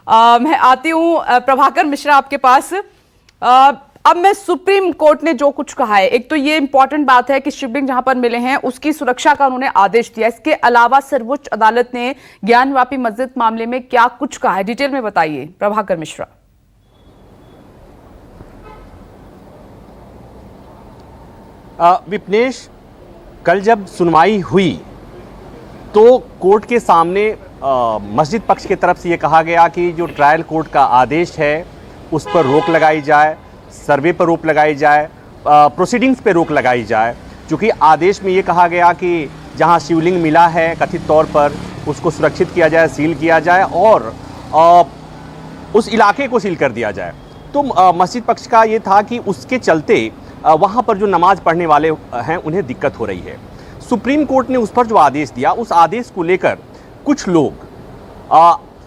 मैं आती हूँ प्रभाकर मिश्रा आपके पास। अब मैं सुप्रीम कोर्ट ने जो कुछ कहा है, एक तो ये इंपॉर्टेंट बात है कि शिवलिंग जहां पर मिले हैं उसकी सुरक्षा का उन्होंने आदेश दिया। इसके अलावा सर्वोच्च अदालत ने ज्ञानवापी मस्जिद मामले में क्या कुछ कहा है, डिटेल में बताइए प्रभाकर मिश्रा। विपनेश, कल जब सुनवाई हुई तो कोर्ट के सामने मस्जिद पक्ष की तरफ से ये कहा गया कि जो ट्रायल कोर्ट का आदेश है उस पर रोक लगाई जाए, सर्वे पर रोक लगाई जाए, प्रोसीडिंग्स पे रोक लगाई जाए। क्योंकि आदेश में ये कहा गया कि जहां शिवलिंग मिला है कथित तौर पर उसको सुरक्षित किया जाए, सील किया जाए और उस इलाके को सील कर दिया जाए। तो मस्जिद पक्ष का ये था कि उसके चलते वहाँ पर जो नमाज पढ़ने वाले हैं उन्हें दिक्कत हो रही है। सुप्रीम कोर्ट ने उस पर जो आदेश दिया, उस आदेश को लेकर कुछ लोग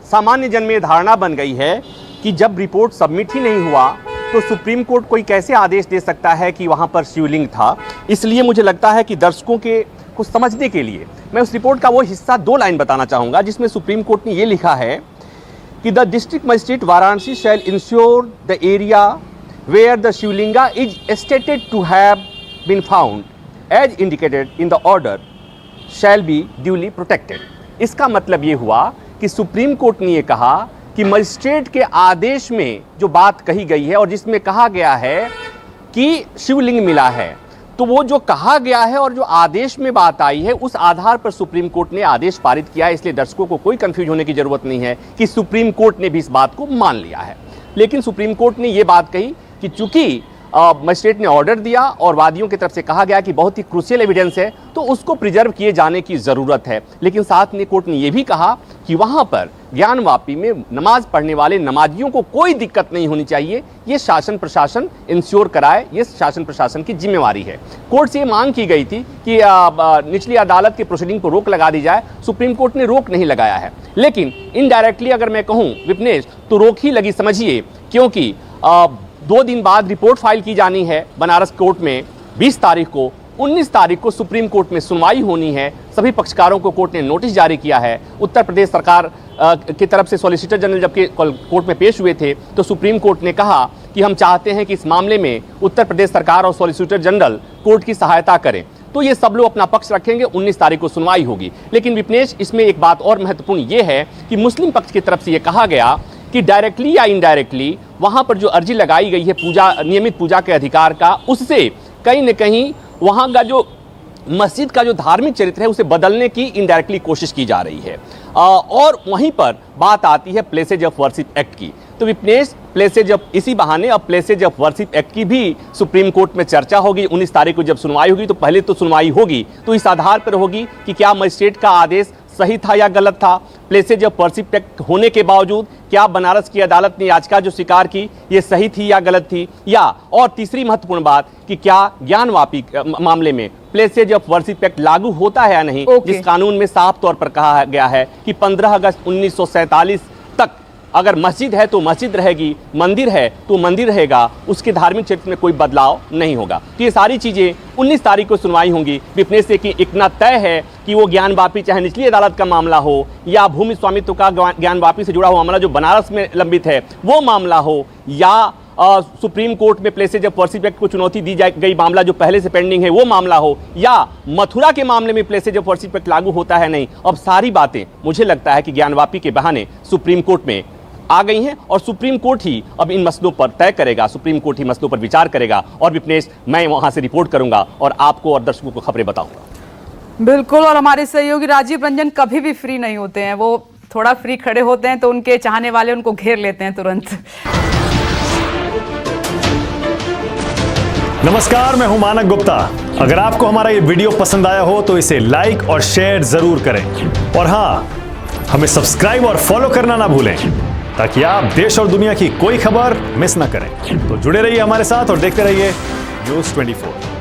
सामान्य जन में धारणा बन गई है कि जब रिपोर्ट सबमिट ही नहीं हुआ तो सुप्रीम कोर्ट कोई कैसे आदेश दे सकता है कि वहाँ पर शिवलिंग था। इसलिए मुझे लगता है कि दर्शकों के कुछ समझने के लिए मैं उस रिपोर्ट का वो हिस्सा 2 लाइन बताना चाहूँगा, जिसमें सुप्रीम कोर्ट ने ये लिखा है कि the district magistrate Varanasi shall ensure the area where the Shivlinga is stated to have been found as indicated in the order shall be duly protected। इसका मतलब ये हुआ कि सुप्रीम कोर्ट ने ये कहा कि मजिस्ट्रेट के आदेश में जो बात कही गई है और जिसमें कहा गया है कि शिवलिंग मिला है, तो वो जो कहा गया है और जो आदेश में बात आई है उस आधार पर सुप्रीम कोर्ट ने आदेश पारित किया है। इसलिए दर्शकों को कोई कंफ्यूज होने की जरूरत नहीं है कि सुप्रीम कोर्ट ने भी इस बात को मान लिया है। लेकिन सुप्रीम कोर्ट ने ये बात कही कि चूंकि मजिस्ट्रेट ने ऑर्डर दिया और वादियों की तरफ से कहा गया कि बहुत ही क्रूशियल एविडेंस है तो उसको प्रिजर्व किए जाने की ज़रूरत है। लेकिन साथ में कोर्ट ने यह भी कहा कि वहां पर ज्ञानवापी में नमाज पढ़ने वाले नमाजियों को कोई दिक्कत नहीं होनी चाहिए, ये शासन प्रशासन इंश्योर कराए, ये शासन प्रशासन की जिम्मेवारी है। कोर्ट से ये मांग की गई थी कि निचली अदालत के प्रोसीडिंग पर रोक लगा दी जाए। सुप्रीम कोर्ट ने रोक नहीं लगाया है, लेकिन इनडायरेक्टली अगर मैं कहूँ विपनेश तो रोक ही लगी समझिए, क्योंकि 2 दिन बाद रिपोर्ट फाइल की जानी है बनारस कोर्ट में 20 तारीख को। 19 तारीख को सुप्रीम कोर्ट में सुनवाई होनी है। सभी पक्षकारों को कोर्ट ने नोटिस जारी किया है। उत्तर प्रदेश सरकार की तरफ से सॉलिसिटर जनरल जबकि कोर्ट में पेश हुए थे तो सुप्रीम कोर्ट ने कहा कि हम चाहते हैं कि इस मामले में उत्तर प्रदेश सरकार और सॉलिसिटर जनरल कोर्ट की सहायता करें। तो ये सब लोग अपना पक्ष रखेंगे, 19 तारीख को सुनवाई होगी। लेकिन विपनेश, इसमें एक बात और महत्वपूर्ण ये है कि मुस्लिम पक्ष की तरफ से ये कहा गया कि डायरेक्टली या इनडायरेक्टली वहां पर जो अर्जी लगाई गई है पूजा, नियमित पूजा के अधिकार का, उससे कहीं न कहीं वहां का जो मस्जिद का जो धार्मिक चरित्र है उसे बदलने की इनडायरेक्टली कोशिश की जा रही है। और वहीं पर बात आती है प्लेसेज ऑफ वर्शिप एक्ट की। तो विपनेश, प्लेसेज ऑफ, इसी बहाने अब प्लेसेज ऑफ वर्शिप एक्ट की भी सुप्रीम कोर्ट में चर्चा होगी। 19 तारीख को जब सुनवाई होगी तो पहले तो सुनवाई होगी तो इस आधार पर होगी कि क्या मजिस्ट्रेट का आदेश सही था या गलत था। प्लेसेज ऑफ वर्शिप एक्ट होने के बावजूद क्या बनारस की अदालत ने याचिका जो स्वीकार की ये सही थी या गलत थी, या और तीसरी महत्वपूर्ण बात कि क्या ज्ञानवापी मामले में प्लेसेज ऑफ वर्शिप एक्ट लागू होता है या नहीं। जिस कानून में साफ तौर पर कहा गया है कि 15 अगस्त 1947 तक अगर मस्जिद है तो मस्जिद रहेगी, मंदिर है तो मंदिर रहेगा, उसके धार्मिक क्षेत्र में कोई बदलाव नहीं होगा। तो ये सारी चीजें 19 तारीख को सुनवाई होंगी। विपनेश से कि इतना तय है कि वो ज्ञानवापी चाहे निचली अदालत का मामला हो या भूमि स्वामित्व का ज्ञानवापी से जुड़ा हुआ मामला जो बनारस में लंबित है वो मामला हो, या सुप्रीम कोर्ट में प्लेसेज ऑफ वर्शिप एक्ट को चुनौती दी गई मामला जो पहले से पेंडिंग है वो मामला हो, या मथुरा के मामले में प्लेसेज ऑफ वर्शिप एक्ट लागू होता है नहीं। अब सारी बातें मुझे लगता है कि ज्ञानवापी के बहाने सुप्रीम कोर्ट में आ गई हैं और सुप्रीम कोर्ट ही अब इन मसलों पर तय करेगा, सुप्रीम कोर्ट ही मसलों पर विचार करेगा। और विपनेश, मैं वहां से रिपोर्ट करूंगा और आपको और दर्शकों को खबरें बताऊंगा। बिल्कुल, और हमारे सहयोगी राजीव रंजन कभी भी फ्री नहीं होते हैं, वो थोड़ा फ्री खड़े होते हैं तो उनके चाहने वाले उनको घेर लेते हैं तुरंत। नमस्कार, मैं हूं मानक गुप्ता। अगर आपको हमारा ये वीडियो पसंद आया हो तो इसे लाइक और शेयर जरूर करें, और हाँ, हमें सब्सक्राइब और फॉलो करना ना भूलें ताकि आप देश और दुनिया की कोई खबर मिस ना करें। तो जुड़े रहिए हमारे साथ और देखते रहिए न्यूज़ 24।